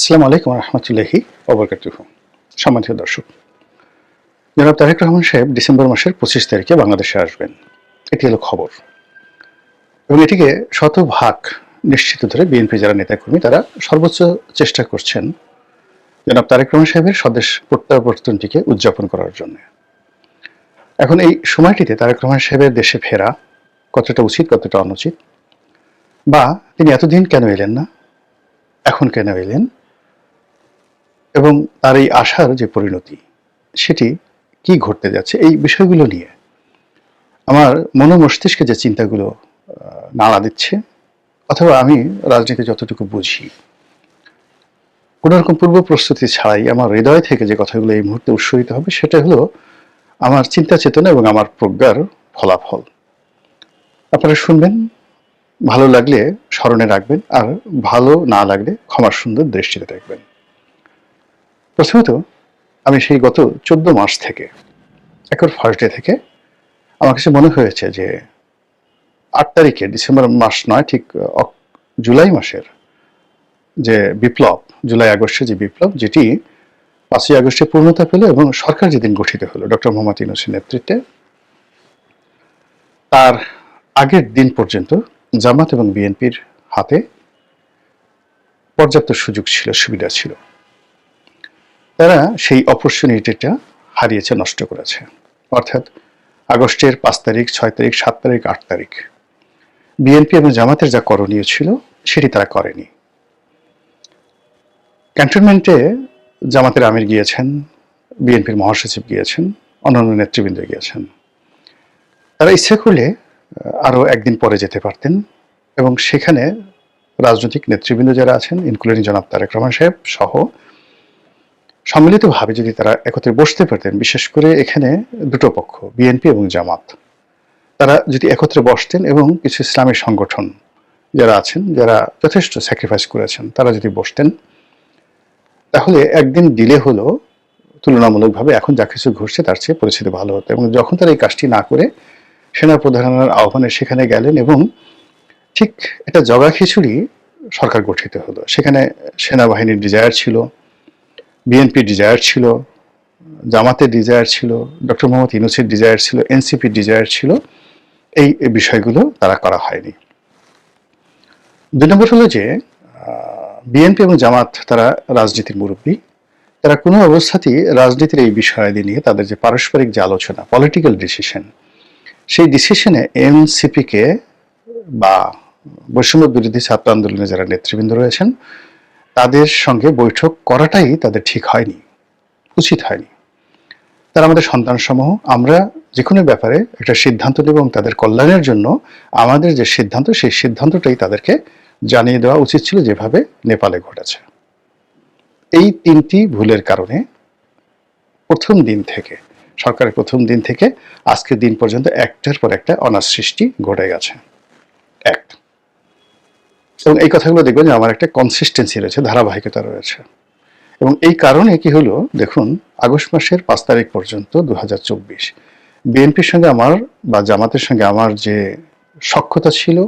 আসসালামু আলাইকুম রহমতুল্লাহি ওবরকাতুহু। সম্মানিত দর্শক, জনাব তারেক রহমান সাহেব ডিসেম্বর মাসের 25 তারিখে বাংলাদেশে আসবেন, এটি হলো খবর। এবং এটিকে শতভাগ নিশ্চিত ধরে বিএনপি যারা নেতাকর্মী তারা সর্বোচ্চ চেষ্টা করছেন জনাব তারেক রহমান সাহেবের স্বদেশ প্রত্যাবর্তনটিকে উদযাপন করার জন্য। এখন এই সময়টিতে তারেক রহমান সাহেবের দেশে ফেরা কতটা উচিত কতটা অনুচিত, বা তিনি এতদিন কেন এলেন না, এখন কেন এলেন, এবং তার এই আশার যে পরিণতি সেটি কি ঘটতে যাচ্ছে, এই বিষয়গুলো নিয়ে আমার মস্তিষ্কে যে চিন্তাগুলো নাড়া দিচ্ছে, অথবা আমি রাজনীতি যতটুকু বুঝি, কোনো রকম পূর্ব প্রস্তুতি ছাড়াই আমার হৃদয় থেকে যে কথাগুলো এই মুহূর্তে উৎসরিত হবে সেটা হলো আমার চিন্তা চেতনা এবং আমার প্রজ্ঞার ফলাফল। আপনারা শুনবেন, ভালো লাগলে স্মরণে রাখবেন, আর ভালো না লাগলে ক্ষমার সুন্দর দৃষ্টিতে দেখবেন। প্রথমত, আমি সেই গত 14 মাস থেকে, একবার ফার্স্ট ডে থেকে আমার কাছে মনে হয়েছে যে 8 তারিখে, ডিসেম্বর মাস নয়, ঠিক জুলাই মাসের যে বিপ্লব, জুলাই আগস্টের যে বিপ্লব, যেটি 5ই আগস্টে পূর্ণতা পেল এবং সরকার যেদিন গঠিত হলো ডক্টর মোহাম্মদ ইউনূসের নেতৃত্বে, তার আগের দিন পর্যন্ত জামাত এবং বিএনপির হাতে পর্যাপ্ত সুযোগ ছিল, সুবিধা ছিল। তারা সেই অপরচুনিটিটা হারিয়েছে, নষ্ট করেছে। অর্থাৎ আগস্টের 5 তারিখ, 6 তারিখ, 7 তারিখ, 8 তারিখ বিএনপি এবং জামাতের যা করণীয় ছিল সেটি তারা করেনি। ক্যান্টনমেন্টে জামাতের আমির গিয়েছেন, বিএনপির মহাসচিব গিয়েছেন, অন্যান্য নেতৃবৃন্দ গিয়েছেন। তারা ইচ্ছা করলে আরো একদিন পরে যেতে পারতেন এবং সেখানে রাজনৈতিক নেতৃবৃন্দ যারা আছেন, ইনক্লুডিং জনাব তারেক রহমান সাহেব সহ, সম্মিলিতভাবে যদি তারা একত্রে বসতে পারতেন, বিশেষ করে এখানে দুটো পক্ষ, বিএনপি এবং জামাত, তারা যদি একত্রে বসতেন এবং কিছু ইসলামী সংগঠন যারা আছেন, যারা যথেষ্ট স্যাক্রিফাইস করেছেন, তারা যদি বসতেন, তাহলে একদিন ডিলে হলো তুলনামূলকভাবে এখন যা কিছু ঘটছে তার চেয়ে পরিস্থিতি ভালো হতো। এবং যখন তারা এই কাজটি না করে সেনা প্রধানের আহ্বানে সেখানে গেলেন এবং ঠিক একটা জগা খিচুড়ি সরকার গঠিত হলো। সেখানে সেনাবাহিনীর ডিজায়ার ছিল, বিএনপির ডিজায়ার ছিল, জামাতের ডিজায়ার ছিল, ডক্টর মোহাম্মদ ইউনূসের ডিজায়ার ছিল, এনসিপির ডিজায়ার ছিল। এই বিষয়গুলো তারা করা হয়নি। 2 নম্বর হলো যে বিএনপি এবং জামাত তারা রাজনীতির মুরব্বী, তারা কোনো অবস্থাতেই রাজনীতির এই বিষয়াদি নিয়ে তাদের যে পারস্পরিক যে আলোচনা, পলিটিক্যাল ডিসিশন, সেই ডিসিশনে এনসিপিকে বা বৈষম্য বিরোধী ছাত্র আন্দোলনে যারা নেতৃবৃন্দ রয়েছেন তাদের সঙ্গে বৈঠক করাটাই তাদের ঠিক হয়নি, উচিত হয়নি। তারা আমাদের সন্তানসমূহ, আমরা যে কোনো ব্যাপারে একটা সিদ্ধান্ত নেব এবং তাদের কল্যাণের জন্য আমাদের যে সিদ্ধান্ত, সেই সিদ্ধান্তটাই তাদেরকে জানিয়ে দেওয়া উচিত ছিল, যেভাবে নেপালে ঘটেছে। এই 3টি ভুলের কারণে প্রথম দিন থেকে, সরকারের প্রথম দিন থেকে আজকের দিন পর্যন্ত একটার পর একটা অনাসৃষ্টি ঘটে গেছে। এবং এই কথাগুলো দেখবেন যে আমার একটা কনসিস্টেন্সি রয়েছে, ধারাবাহিকতা রয়েছে। এবং এই কারণে কি হলো, দেখুন, আগস্ট মাসের 5 তারিখ পর্যন্ত 2024 বিএনপির সঙ্গে আমার বা জামাতের সঙ্গে আমার যে সখ্যতা ছিল,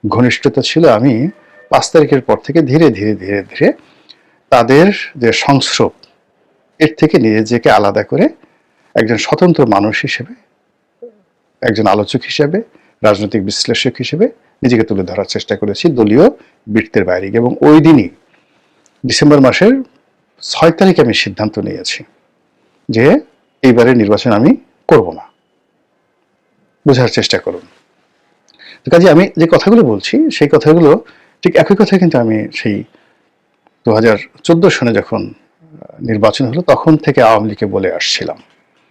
ঘনিষ্ঠতা ছিল, আমি 5 তারিখের পর থেকে ধীরে ধীরে ধীরে ধীরে তাদের যে সংস্রব, এর থেকে নিজেকে আলাদা করে একজন স্বতন্ত্র মানুষ হিসেবে, একজন আলোচক হিসেবে, রাজনৈতিক বিশ্লেষক হিসেবে নিজেকে তুলে ধরার চেষ্টা করেছি দলীয় বৃত্তের বাইরে। এবং ওই দিনই ডিসেম্বর মাসের 6 তারিখে আমি সিদ্ধান্ত নিয়েছি যে এইবারের নির্বাচন আমি করব না। বোঝার চেষ্টা করুন। কাজে আমি যে কথাগুলো বলছি সেই কথাগুলো ঠিক একই কথা কিন্তু আমি সেই 2014 সনে যখন নির্বাচন হলো তখন থেকে আওয়ামী লীগকে বলে আসছিলাম।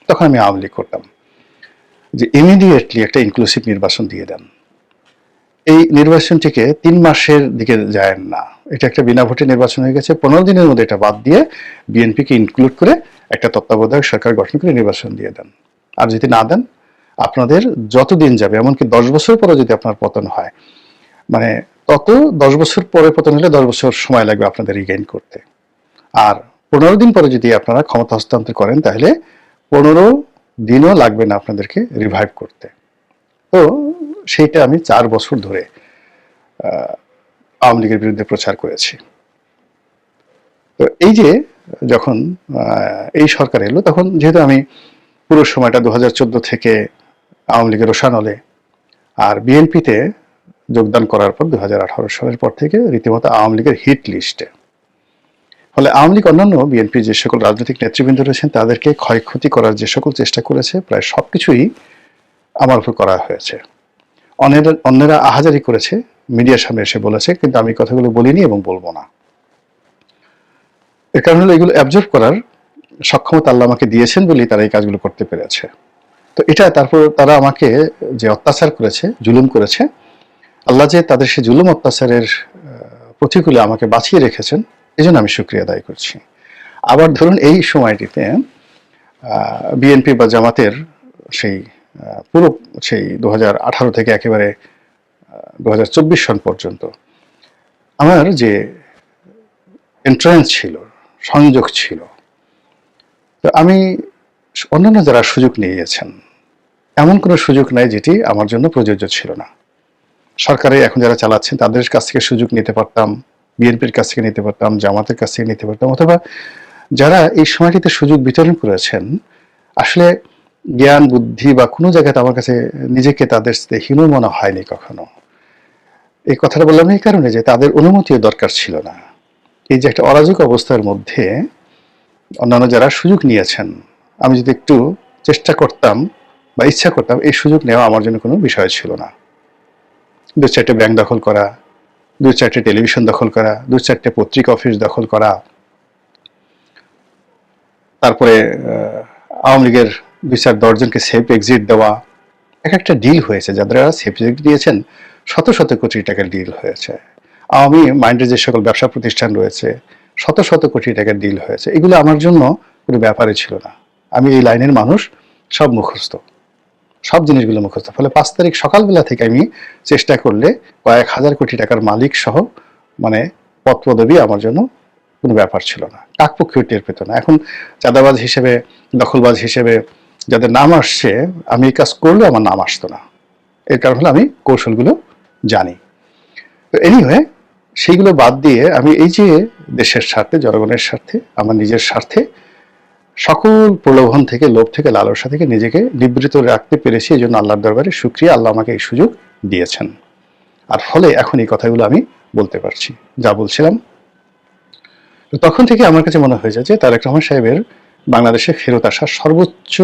তখন আমি আওয়ামী লীগ করতাম যে ইমিডিয়েটলি একটা ইনক্লুসিভ নির্বাচন দিয়ে দেন। এই নির্বাচনটিকে 3 মাসের দিকে যায় না, এটা একটা বিনা ভোটে নির্বাচন হয়ে গেছে। 15 দিনের মধ্যে এটা বাদ দিয়ে বিএনপিকে ইনক্লুড করে একটা তত্ত্বাবধায়ক সরকার গঠন করে নির্বাচন দিয়ে দেন। আর যদি না দেন, আপনাদের যত দিন যাবে, এমনকি 10 বছর পরে যদি আপনার পতন হয়, মানে তত 10 বছর পরে পতন হলে 10 বছর সময় লাগবে আপনাদের রিগেইন করতে। আর 15 দিন পরে যদি আপনারা ক্ষমতা হস্তান্তর করেন, তাহলে 15 দিনও লাগবে না আপনাদেরকে রিভাইভ করতে। তো সেইটা আমি 4 বছর ধরে আওয়ামী লীগের বিরুদ্ধে প্রচার করেছি। তো এই যে যখন এই সরকার এলো, তখন যেহেতু আমি পুরো সময়টা 2014 থেকে আওয়ামী লীগের রোশানলে আর বিএনপিতে যোগদান করার পর 2018 সালের পর থেকে রীতিমতো আওয়ামী লীগের হিট লিস্টে। ফলে আওয়ামী লীগ অন্যান্য বিএনপি যে সকল রাজনৈতিক নেতৃবৃন্দ রয়েছেন তাদেরকে ক্ষয়ক্ষতি করার যে সকল চেষ্টা করেছে, প্রায় সবকিছুই আমার উপর করা হয়েছে। অন্যেরা আহাজারি করেছে, মিডিয়ার সামনে এসে বলেছে, কিন্তু আমি কথাগুলো বলিনি এবং বলবো না। এর কারণ হলো এগুলো অ্যাবজর্ব করার সক্ষমতা আল্লাহ আমাকে দিয়েছেন বলেই তারা এই কাজগুলো করতে পেরেছে। তো এটা তারপর তারা আমাকে যে অত্যাচার করেছে, জুলুম করেছে, আল্লাহ যে তাদের সে জুলুম অত্যাচারের প্রতিকূলে আমাকে বাঁচিয়ে রেখেছেন, এই জন্য আমি শুকরিয়া আদায় করছি। আবার ধরুন এই সময়টিতে বিএনপি বা জামাতের সেই পুরো সেই 2018 থেকে একেবারে 2024 সন পর্যন্ত আমার যে এন্ট্রান্স ছিল, সংযোগ ছিল, তো আমি অন্যান্য যারা সুযোগ নিয়েছেন এমন কোনো সুযোগ নাই যেটি আমার জন্য প্রযোজ্য ছিল না। সরকারে এখন যারা চালাচ্ছেন তাদের কাছ থেকে সুযোগ নিতে পারতাম, বিএনপির কাছ থেকে নিতে পারতাম, জামাতের কাছ থেকে নিতে পারতাম, অথবা যারা এই সময়টিতে সুযোগ বিতরণ করেছেন, আসলে জ্ঞান বুদ্ধি বা কোনো জায়গাতে আমার কাছে নিজেকে তাদের সাথে হীন মনে হয়নি কখনো। এই কথাটা বললাম এই কারণে যে তাদের অনুমতিও দরকার ছিল না। এই যে একটা অরাজক অবস্থার মধ্যে অন্যান্য যারা সুযোগ নিয়েছেন, আমি যদি একটু চেষ্টা করতাম বা ইচ্ছা করতাম, এই সুযোগ নেওয়া আমার জন্য কোনো বিষয় ছিল না। 2-4টে ব্যাংক দখল করা, 2-4টে টেলিভিশন দখল করা, 2-4টে পত্রিকা অফিস দখল করা, তারপরে আওয়ামী লীগের 2-4 দশজনকে সেফ এক্সিট দেওয়া, এক একটা ডিল হয়েছে। যারা সেফ এক্সিট দিয়েছেন শত শত কোটি টাকার ডিল হয়েছে। আওয়ামী মাইন্ডের যে সকল ব্যবসা প্রতিষ্ঠান রয়েছে শত শত কোটি টাকার ডিল হয়েছে। এগুলো আমার জন্য কোনো ব্যাপারই ছিল না। আমি এই লাইনের মানুষ, সব মুখস্থ, সব জিনিসগুলো মুখস্থ। ফলে 5 তারিখ সকালবেলা থেকে আমি চেষ্টা করলে কয়েক হাজার কোটি টাকার মালিক সহ মানে পদ পদবি আমার জন্য কোনো ব্যাপার ছিল না। কাকপক্ষীয় টের পেত না। এখন চাঁদাবাজ হিসেবে, দখলবাজ হিসেবে যাদের নাম আসছে, আমি এই কাজ করলে আমার নাম আসতো না। এর কারণ হলো আমি কৌশলগুলো জানি। তো এনিওয়ে, সেইগুলো বাদ দিয়ে আমি এই যে দেশের স্বার্থে, জনগণের স্বার্থে, আমার নিজের স্বার্থে সকল প্রলোভন থেকে, লোভ থেকে, লালসা থেকে নিজেকে নিবৃত রাখতে পেরেছি। এই জন্য আল্লাহর দরবারে শুকরিয়া, আল্লাহ আমাকে এই সুযোগ দিয়েছেন। আর ফলে এখন এই কথাগুলো আমি বলতে পারছি, যা বলছিলাম। তো তখন থেকে আমার কাছে মনে হয়েছে যে তারেক রহমান সাহেবের বাংলাদেশে ফেরত আসা সর্বোচ্চ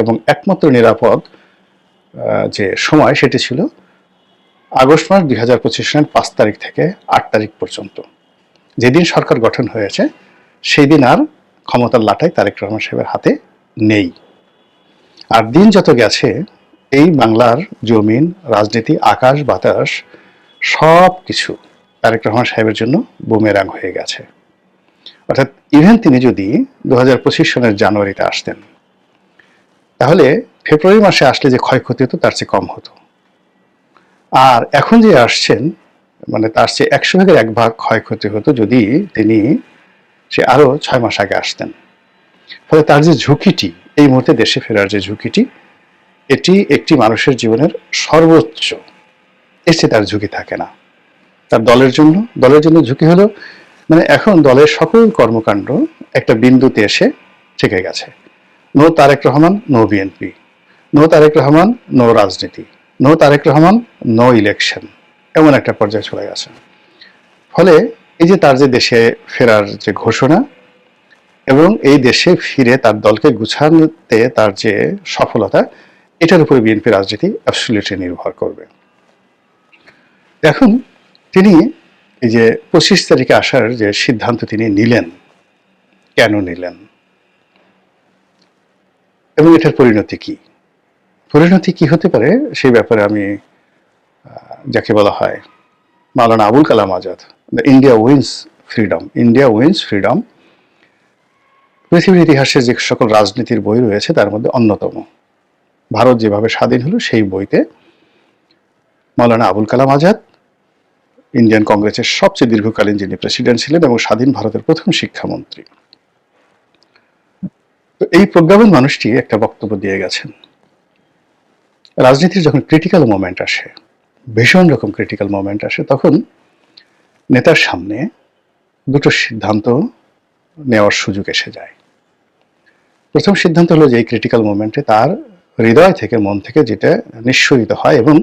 এবং একমাত্র নিরাপদ যে সময় সেটি ছিল আগস্ট মাস 2025 সালের 5 তারিখ থেকে 8 তারিখ পর্যন্ত। যেদিন সরকার গঠন হয়েছে সেই দিন আর ক্ষমতার লাটাই তারেক রহমান সাহেবের হাতে নেই। আর দিন যত গেছে এই বাংলার জমিন, রাজনীতি, আকাশ বাতাস সব কিছু তারেক রহমান সাহেবের জন্য বুমেরাং হয়ে গেছে। অর্থাৎ ইভেন তিনি যদি 2025 সনের জানুয়ারিতে আসতেন, তাহলে ফেব্রুয়ারি মাসে আসলে যে ক্ষয়ক্ষতি হতো তার চেয়ে কম হতো। আর এখন যে আসছেন, মানে তার চেয়ে 100 ভাগের 1 ভাগ ক্ষয়ক্ষতি হতো যদি তিনি সে আরো 6 মাস আগে আসতেন। ফলে তার যে ঝুঁকিটি, এই মুহূর্তে দেশে ফেরার যে ঝুঁকিটি, এটি একটি মানুষের জীবনের সর্বোচ্চ। এর চেয়ে তার ঝুঁকি থাকে না। তার দলের জন্য ঝুঁকি হলো, মানে এখন দলের সকল কর্মকাণ্ড একটা বিন্দুতে এসে থেকে গেছে। No Tarek Rahman, no BNP, no Tarek Rahman, no রাজনীতি, no Tarek Rahman, no election, এমন একটা পর্যায়ে চলে গেছে। ফলে এই যে তার যে দেশে ফেরার যে ঘোষণা এবং এই দেশে ফিরে তার দলকে গুছানোতে তার যে সফলতা, এটার উপরে বিএনপি রাজনীতি অ্যাবসলিউটলি নির্ভর করবে। এখন তিনি এই যে 25 তারিখে আসার যে সিদ্ধান্ত তিনি নিলেন, কেন নিলেন এবং এটার পরিণতি কি হতে পারে সেই ব্যাপারে আমি, যাকে বলা হয় Maulana Abul Kalam Azad, India wins freedom, পৃথিবীর ইতিহাসে যে সকল রাজনীতির বই রয়েছে তার মধ্যে অন্যতম। ভারত যেভাবে স্বাধীন হলো সেই বইতে মাওলানা আবুল কালাম আজাদ, ইন্ডিয়ান কংগ্রেসের সবচেয়ে দীর্ঘকালীন যিনি প্রেসিডেন্ট ছিলেন এবং স্বাধীন ভারতের প্রথম শিক্ষামন্ত্রী, তো এই প্রজ্ঞাপন মানুষটি একটা বক্তব্য দিয়ে গেছেন। রাজনীতির যখন ক্রিটিক্যাল মোমেন্ট আসে, ভীষণ রকম ক্রিটিক্যাল মোমেন্ট আসে, তখন নেতার সামনে দুটো সিদ্ধান্ত নেওয়ার সুযোগ এসে যায়। প্রথম সিদ্ধান্ত হলো যে এই ক্রিটিক্যাল মোমেন্টে তার হৃদয় থেকে, মন থেকে যেটা নিঃসরিত হয় এবং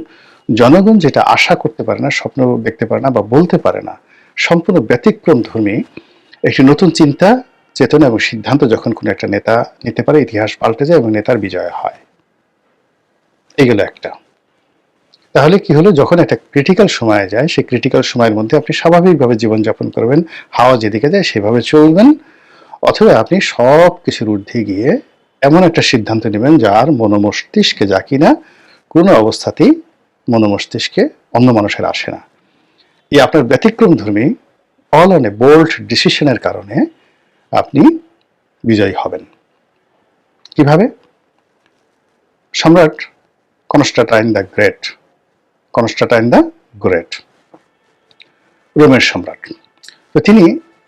জনগণ যেটা আশা করতে পারে না, স্বপ্ন দেখতে পারে না বা বলতে পারে না, সম্পূর্ণ ব্যতিক্রম ধর্মী একটি নতুন চিন্তা, চেতনা এবং সিদ্ধান্ত যখন কোনো একটা নেতা নিতে পারে, ইতিহাস পাল্টে যায় এবং নেতার বিজয় হয়। এগুলো একটা। তাহলে কি হলো, যখন একটা ক্রিটিক্যাল সময়ে যায়, সেই ক্রিটিক্যাল সময়ের মধ্যে আপনি স্বাভাবিকভাবে জীবনযাপন করবেন, হাওয়া যেদিকে যায় সেভাবে চলবেন, অথবা আপনি সব কিছুর ঊর্ধ্বে গিয়ে এমন একটা সিদ্ধান্ত নেবেন যার মনোমস্তিষ্কে যা কিনা কোনো অবস্থাতেই মনোমস্তিষ্কে অন্য মানুষের আসে না। এই আপনার ব্যতিক্রমধর্মী অল অন এ বোল্ড ডিসিশনের কারণে আপনি বিজয়ী হবেন। কিভাবে? সম্রাট Constantine the great, Constantine the great, রোমের সম্রাট, তো তিনি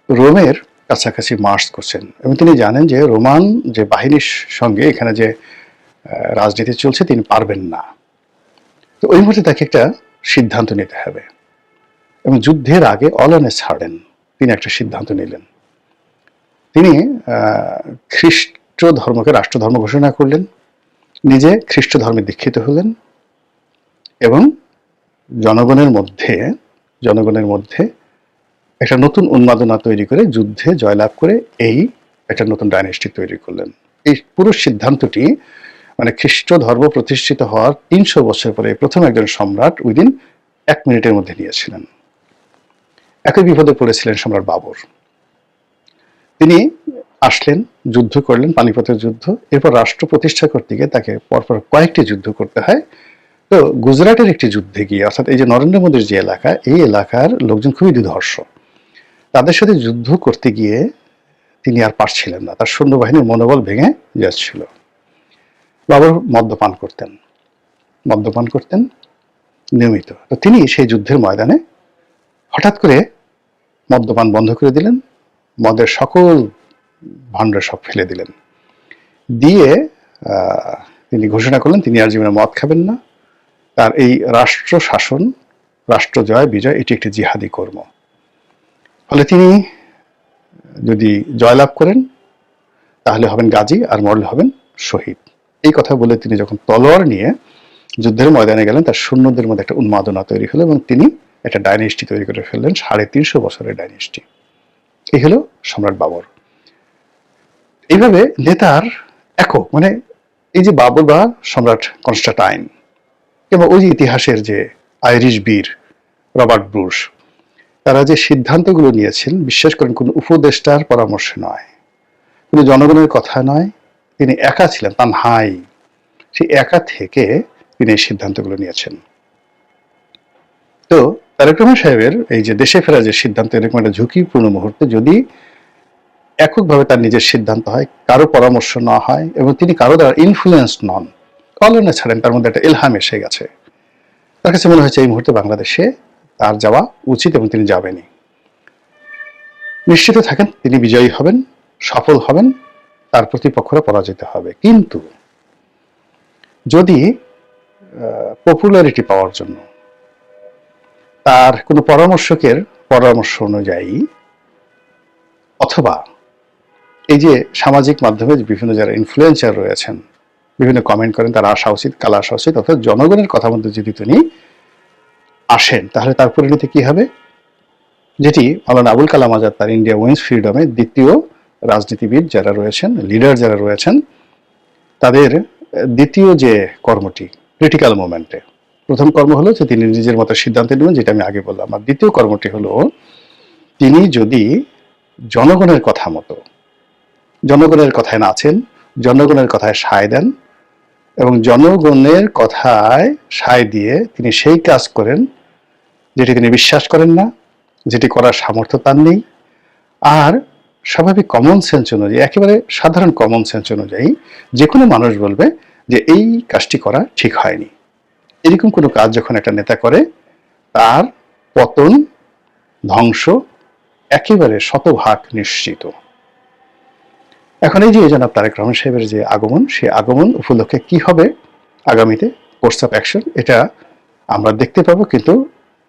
রোমের কাছাকাছি মার্চ করছেন এবং তিনি জানেন যে রোমান যে বাহিনীর সঙ্গে এখানে যে রাজনীতি চলছে তিনি পারবেন না। তো ওই মুহূর্তে তাকে একটা সিদ্ধান্ত নিতে হবে এবং যুদ্ধের আগে অলনে ছাড়েন তিনি একটা সিদ্ধান্ত নিলেন। তিনি খ্রিস্ট ধর্মকে রাষ্ট্রধর্ম ঘোষণা করলেন, নিজে খ্রিস্ট ধর্মে দীক্ষিত হলেন এবং জনগণের মধ্যে একটা নতুন উন্মাদনা তৈরি করে, যুদ্ধে জয়লাভ করে এই একটা নতুন ডাইনেস্টি তৈরি করলেন। এই পুরো সিদ্ধান্তটি মানে খ্রিস্ট ধর্ম প্রতিষ্ঠিত হওয়ার 300 বছর পরে প্রথম একজন সম্রাট উইদিন 1 মিনিটের মধ্যে নিয়েছিলেন। একই বিপদে পড়েছিলেন সম্রাট বাবর। তিনি আসলেন, যুদ্ধ করলেন, পানিপথের যুদ্ধ, এরপর রাষ্ট্র প্রতিষ্ঠা করতে গিয়ে তাকে পরপর কয়েকটি যুদ্ধ করতে হয়। তো গুজরাটের একটি যুদ্ধে গিয়ে, অর্থাৎ এই যে নরেন্দ্র মোদীর যে এলাকা, এই এলাকার লোকজন খুবই দুর্ধর্ষ, তাদের সাথে যুদ্ধ করতে গিয়ে তিনি আর পারছিলেন না, তার সৈন্যবাহিনীর মনোবল ভেঙে যাচ্ছিল। বাবর মদ্যপান করতেন নিয়মিত। তো তিনি সেই যুদ্ধের ময়দানে হঠাৎ করে মদ্যপান বন্ধ করে দিলেন, মদের সকল ভাণ্ড সব ফেলে দিলেন, দিয়ে তিনি ঘোষণা করলেন তিনি আর জীবনে মদ খাবেন না। তার এই রাষ্ট্র শাসন, রাষ্ট্র জয় বিজয়, এটি একটি জিহাদি কর্ম। ফলে তিনি যদি জয়লাভ করেন তাহলে হবেন গাজী, আর মরলে হবেন শহীদ। এই কথা বলে তিনি যখন তলোয়ার নিয়ে যুদ্ধের ময়দানে গেলেন, তার সৈন্যদের মধ্যে একটা উন্মাদনা তৈরি হলো এবং তিনি একটা ডাইনেস্টি তৈরি করে ফেললেন, 350 বছরের ডাইনেস্টি। এই হলো সম্রাট বাবর। এইভাবে নেতার একক, মানে এই যে বাবর বা সম্রাট কনস্টান্টাইন, কিংবা ওই যে ইতিহাসের যে আইরিশ বীর রবার্ট ব্রুস, তারা যে সিদ্ধান্তগুলো নিয়েছেন, বিশ্বাস করেন কোন উপদেষ্টার পরামর্শ নয়, কোনো জনগণের কথা নয়, তিনি একা ছিলেন, তানহাই, সেই একা থেকে তিনি এই সিদ্ধান্তগুলো নিয়েছেন। তো তারেক রহমান সাহেবের এই যে দেশে ফেরার যে সিদ্ধান্ত, এরকম একটা ঝুঁকিপূর্ণ মুহূর্তে যদি এককভাবে তার নিজের সিদ্ধান্ত হয়, কারো পরামর্শ না হয় এবং তিনি কারো দ্বারা ইনফ্লুয়েন্সড নন, কলনে ছাড়েন, তার মধ্যে একটা ইলহাম এসে গেছে, তার কাছে মনে হয়েছে এই মুহূর্তে বাংলাদেশে তার যাওয়া উচিত এবং তিনি যাবেনই। নিশ্চিত থাকেন তিনি বিজয়ী হবেন, সফল হবেন, তার প্রতিপক্ষরা পরাজিত হবে। কিন্তু যদি পপুলারিটি পাওয়ার জন্য তার কোনো পরামর্শকের পরামর্শ অনুযায়ী, অথবা এই যে সামাজিক মাধ্যমে বিভিন্ন যারা ইনফ্লুয়েন্সার রয়েছেন, বিভিন্ন কমেন্ট করেন, তারা আসা উচিত, কালা আসা উচিত, অর্থাৎ জনগণের কথা মধ্যে যদি তিনি আসেন, তাহলে তার পরিণতি কি হবে? যেটি মাওলানা আবুল কালাম আজাদ তার ইন্ডিয়া উইন্স ফ্রিডমে দ্বিতীয় রাজনীতিবিদ যারা রয়েছেন, লিডার যারা রয়েছেন, তাদের দ্বিতীয় যে কর্মটি ক্রিটিক্যাল মোমেন্টে, প্রথম কর্ম হলো যে তিনি নিজের মতো সিদ্ধান্ত নেবেন, যেটা আমি আগে বললাম, আর দ্বিতীয় কর্মটি হলো তিনি যদি জনগণের কথা মতো, জনগণের কথায় নাচেন, জনগণের কথায় সায় দেন এবং জনগণের কথায় সায় দিয়ে তিনি সেই কাজ করেন যেটি তিনি বিশ্বাস করেন না, যেটি করার সামর্থ্য তার নেই, আর স্বাভাবিক কমন সেন্স অনুযায়ী, একেবারে সাধারণ কমন সেন্স অনুযায়ী যে কোনো মানুষ বলবে যে এই কাজটি করা ঠিক হয়নি। এরকম কোনো কাজ যখন একটা নেতা করে, তার পতন, ধ্বংস একেবারে শতভাগ নিশ্চিত। এখন এই যে জনাব তারেক রহমান সাহেবের যে আগমন, সেই আগমন উপলক্ষে কি হবে আগামীতে কোর্স অফ অ্যাকশন, এটা আমরা দেখতে পাবো। কিন্তু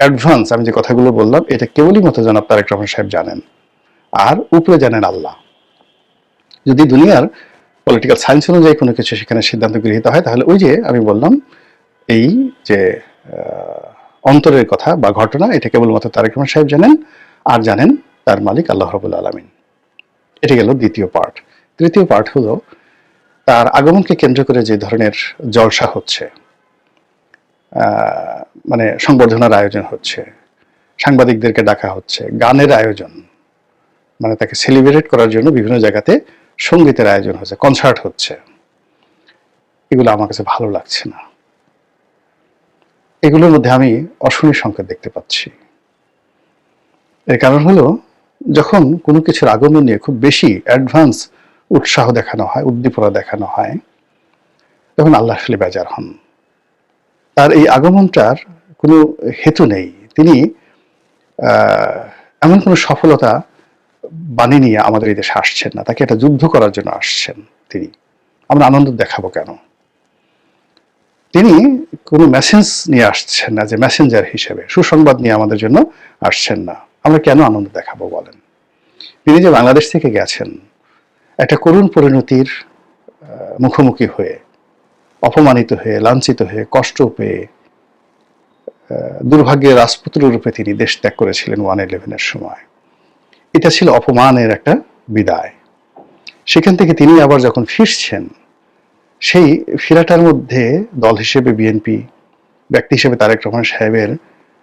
অ্যাডভান্স আমি যে কথাগুলো বললাম, এটা কেবলই মতো জনাব তারেক রহমান সাহেব জানেন, আর উপরে জানেন আল্লাহ। যদি দুনিয়ার পলিটিক্যাল সায়েন্স অনুযায়ী কোনো কিছু সেখানে সিদ্ধান্ত গৃহীত হয়, তাহলে ওই যে আমি বললাম এই যে অন্তরের কথা বা ঘটনা, এটা কেবলমাত্র তারেক রহমান সাহেব জানেন, আর জানেন তার মালিক আল্লাহ রাব্বুল আলামিন। এটা গেল দ্বিতীয় পার্ট। তৃতীয় পার্ট হলো তার আগমনকে কেন্দ্র করে যে ধরনের জলসা হচ্ছে, মানে সংবর্ধনার আয়োজন হচ্ছে, সাংবাদিকদেরকে ডাকা হচ্ছে, গানের আয়োজন, মানে তাকে সেলিব্রেট করার জন্য বিভিন্ন জায়গাতে সঙ্গীতের আয়োজন হচ্ছে, কনসার্ট হচ্ছে, এগুলো আমার কাছে ভালো লাগছে না। এগুলোর মধ্যে আমি অশনি সংকেত দেখতে পাচ্ছি। এর কারণ হলো, যখন কোনো কিছুর আগমন নিয়ে খুব বেশি অ্যাডভান্স উৎসাহ দেখানো হয়, উদ্দীপনা দেখানো হয়, তখন আল্লাহ আসলে বেজার হন। তার এই আগমনটার কোনো হেতু নেই। তিনি এমন কোনো সফলতা বানিয়ে নিয়ে আমাদের এই দেশে আসছেন না, তাকে একটা যুদ্ধ করার জন্য আসছেন তিনি। আমরা আনন্দ দেখাবো কেন? তিনি কোনো মেসেজ নিয়ে আসছেন না, যে মেসেঞ্জার হিসেবে সুসংবাদ নিয়ে আমাদের জন্য আসছেন না। আমরা কেন আনন্দ দেখাবো বলেন? তিনি যে বাংলাদেশ থেকে গেছেন একটা করুণ পরিণতির মুখোমুখি হয়ে, অপমানিত হয়ে, লাঞ্ছিত হয়ে, কষ্ট পেয়ে, দুর্ভাগ্যের রাজপুত্র রূপে তিনি দেশ ত্যাগ করেছিলেন 1/11-এর সময়। এটা ছিল অপমানের একটা বিদায়। সেখান থেকে তিনি আবার যখন ফিরছেন, সেই ফেরাটার মধ্যে দল হিসেবে বিএনপি, ব্যক্তি হিসেবে তারেক রহমান সাহেবের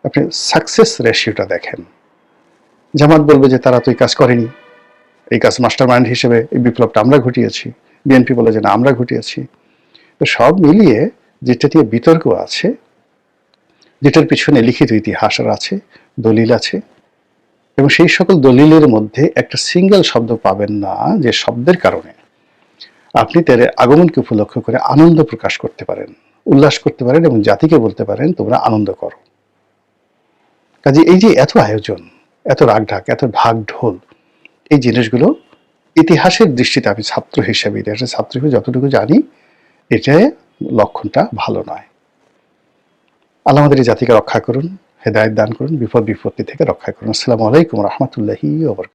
আপনি সাকসেস রেশিওটা দেখেন। জামাত বলবে যে তারা তো এই কাজ করেনি, এই কাজ মাস্টার মাইন্ড হিসেবে এই বিপ্লবটা আমরা ঘটিয়েছি। বিএনপি বলে যে না, আমরা ঘটিয়েছি। তো সব মিলিয়ে যেটা নিয়ে বিতর্ক আছে, যেটার পিছনে লিখিত ইতিহাস আছে, দলিল আছে, এবং সেই সকল দলিলের মধ্যে একটা সিঙ্গেল শব্দ পাবেন না যে শব্দের কারণে আপনি তার আগমনকে উপলক্ষ করে আনন্দ প্রকাশ করতে পারেন, উল্লাস করতে পারেন এবং জাতিকে বলতে পারেন তোমরা আনন্দ করো। কাজে এই যে এত আয়োজন, এত রাগঢাক, এত ঢাক ঢোল, এই জিনিসগুলো ইতিহাসের দৃষ্টিতে, আমি ছাত্র হিসেবে, ইতিহাসের ছাত্র হিসেবে যতটুকু জানি, এটা লক্ষণটা ভালো নয়। আল্লাহ আমাদের এই জাতিকে রক্ষা করুন, হেদায়েত দান করুন, বিপদ বিপত্তি থেকে রক্ষা করুন। আসসালামু আলাইকুম ওয়া রাহমাতুল্লাহি ওয়া বারাকাতুহু।